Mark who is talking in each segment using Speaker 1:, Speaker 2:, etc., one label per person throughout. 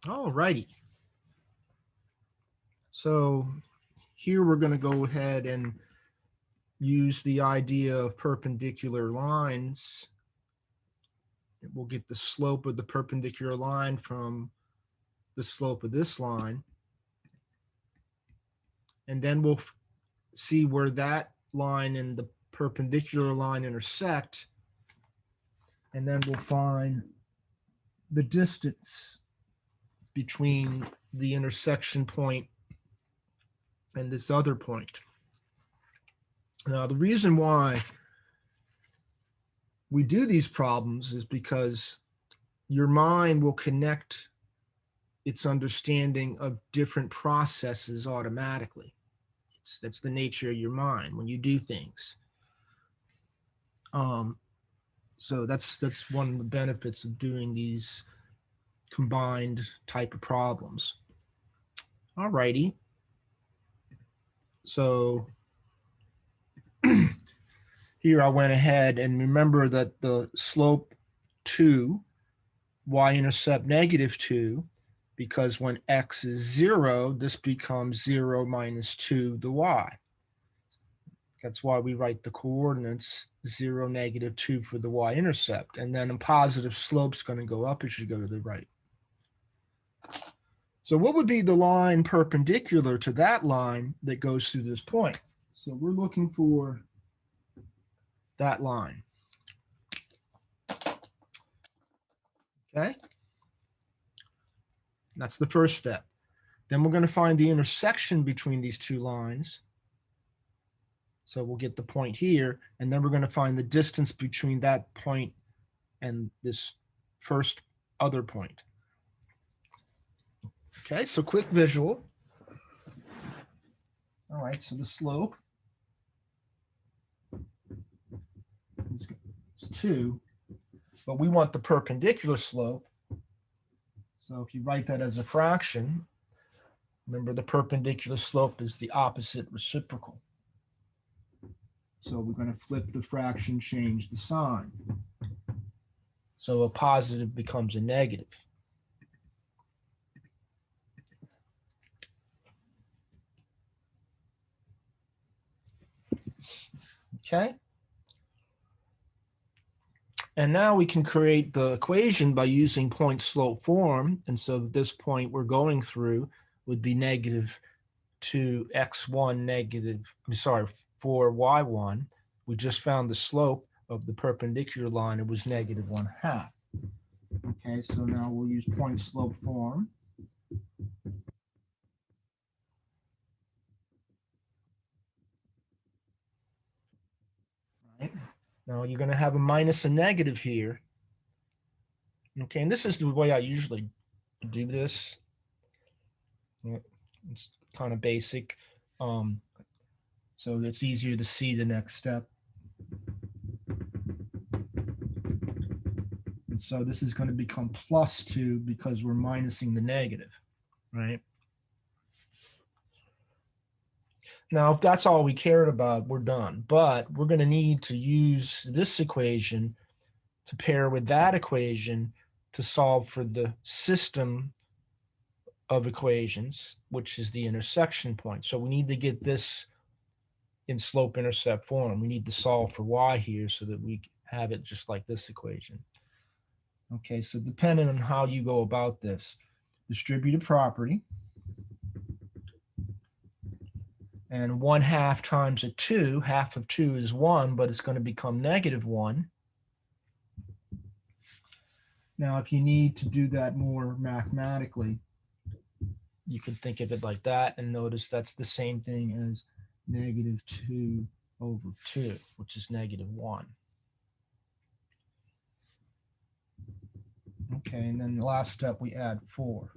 Speaker 1: All righty. So here we're going to go ahead and use the idea of perpendicular lines. We'll get the slope of the perpendicular line from the slope of this line. And then we'll see where that line and the perpendicular line intersect. And then we'll find the distance between the intersection point and this other point. Now, the reason why we do these problems is because your mind will connect its understanding of different processes automatically. That's the nature of your mind when you do things. So that's one of the benefits of doing these combined type of problems. All righty. So here I went ahead and remember that the slope 2, y-intercept -2, because when x is 0, this becomes 0 minus 2 the y. That's why we write the coordinates 0, -2 for the y-intercept. And then a positive slope's going to go up as you go to the right. So what would be the line perpendicular to that line that goes through this point? So we're looking for that line. Okay? That's the first step. Then we're going to find the intersection between these two lines. So we'll get the point here, and then we're going to find the distance between that point and this first other point. Okay, so quick visual. All right, so the slope is 2, but we want the perpendicular slope. So if you write that as a fraction, remember the perpendicular slope is the opposite reciprocal. So we're going to flip the fraction, change the sign. So a positive becomes a negative. Okay? And now we can create the equation by using point-slope form. And so this point we're going through would be negative 2x1 negative, for y1. We just found the slope of the perpendicular line. It was negative 1/2. Okay, so now we'll use point-slope form. Right. Now you're going to have a minus a negative here. Okay, and this is the way I usually do this. It's kind of basic. So it's easier to see the next step. And so this is going to become plus 2 because we're minusing the negative, right? Now, if that's all we cared about, we're done. But we're going to need to use this equation to pair with that equation to solve for the system of equations, which is the intersection point. So we need to get this in slope-intercept form. We need to solve for y here so that we have it just like this equation. Okay, so depending on how you go about this, distributive property, and 1/2 times a 2, half of 2 is 1, but it's going to become negative 1. Now, if you need to do that more mathematically, you can think of it like that, and notice that's the same thing as negative 2 over 2, which is negative 1. Okay, and then the last step, we add 4.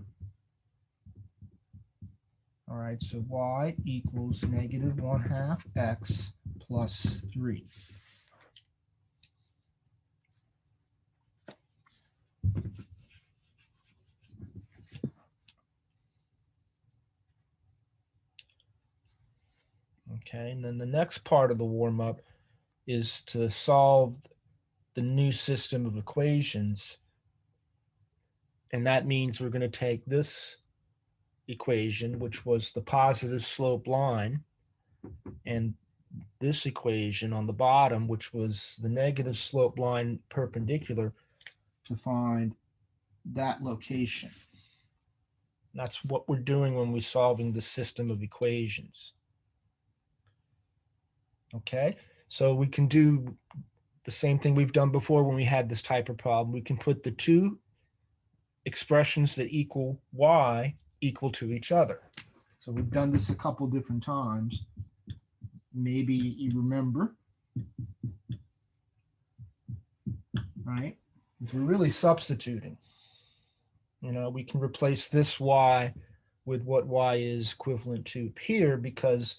Speaker 1: All right, so y equals negative 1/2 x plus 3. Okay, and then the next part of the warm-up is to solve the new system of equations And that means we're going to take this equation, which was the positive slope line, and this equation on the bottom, which was the negative slope line perpendicular, to find that location. That's what we're doing when we're solving the system of equations. Okay, so we can do the same thing we've done before when we had this type of problem. We can put the two expressions that equal y equal to each other. So we've done this a couple different times. Maybe you remember, right? Because we're really substituting. You know, we can replace this y with what y is equivalent to here, because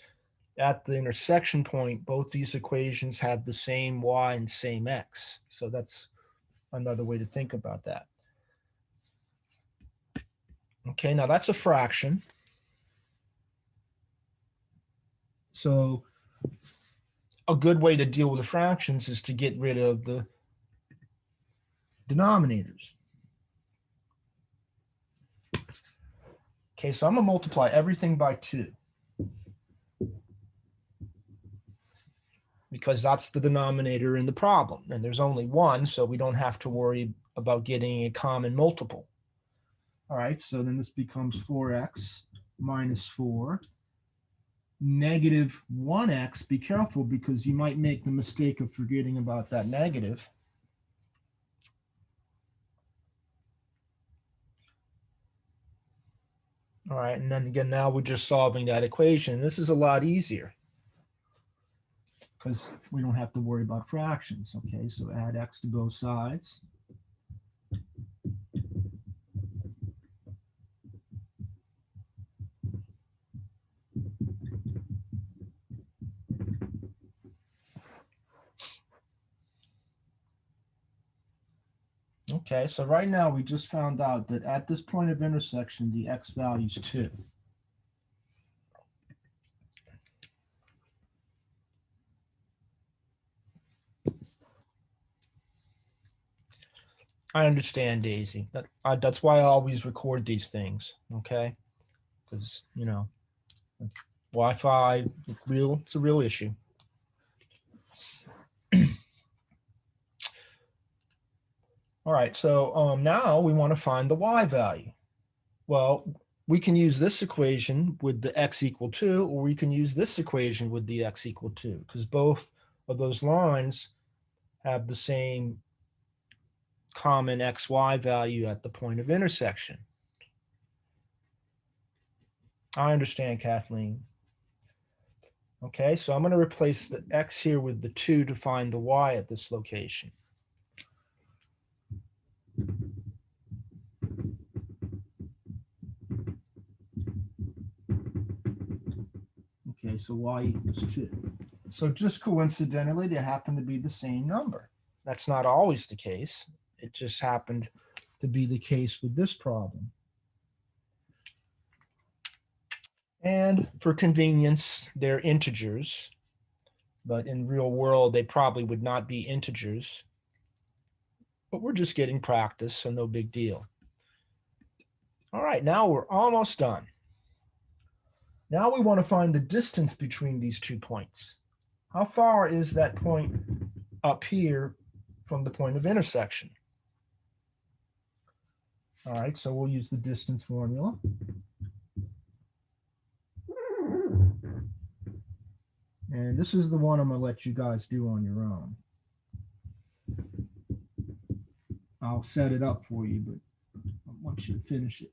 Speaker 1: at the intersection point, both these equations have the same y and same x. So that's another way to think about that. Okay, now that's a fraction. So a good way to deal with the fractions is to get rid of the denominators. Okay, so I'm going to multiply everything by 2. Because that's the denominator in the problem. And there's only one, so we don't have to worry about getting a common multiple. All right, so then this becomes 4x minus 4. Negative 1x, be careful because you might make the mistake of forgetting about that negative. All right, and then again, now we're just solving that equation. This is a lot easier because we don't have to worry about fractions. Okay, so add x to both sides. Okay, so right now we just found out that at this point of intersection, the x value is 2. I understand, Daisy. That's why I always record these things, okay? Because, you know, Wi-Fi, it's a real issue. All right, so now we want to find the y value. Well, we can use this equation with the x equal 2, or we can use this equation with the x equal 2, because both of those lines have the same common xy value at the point of intersection. I understand, Kathleen. Okay, so I'm going to replace the x here with the 2 to find the y at this location. Okay, so y equals 2. So just coincidentally, they happen to be the same number. That's not always the case. It just happened to be the case with this problem. And for convenience, they're integers, but in real world, they probably would not be integers. But we're just getting practice, so no big deal. All right, now we're almost done. Now we want to find the distance between these 2 points. How far is that point up here from the point of intersection? All right, so we'll use the distance formula. And this is the one I'm going to let you guys do on your own. I'll set it up for you, but I want you to finish it.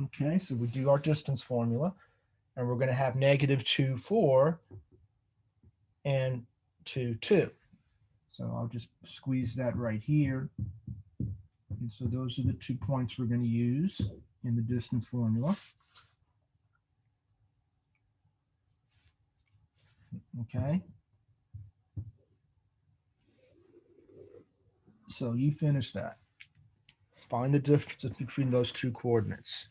Speaker 1: Okay, so we do our distance formula, and we're going to have negative 2, 4, and 2, 2. So I'll just squeeze that right here. And so those are the 2 points we're going to use in the distance formula. Okay. So you finish that. Find the difference between those 2 coordinates.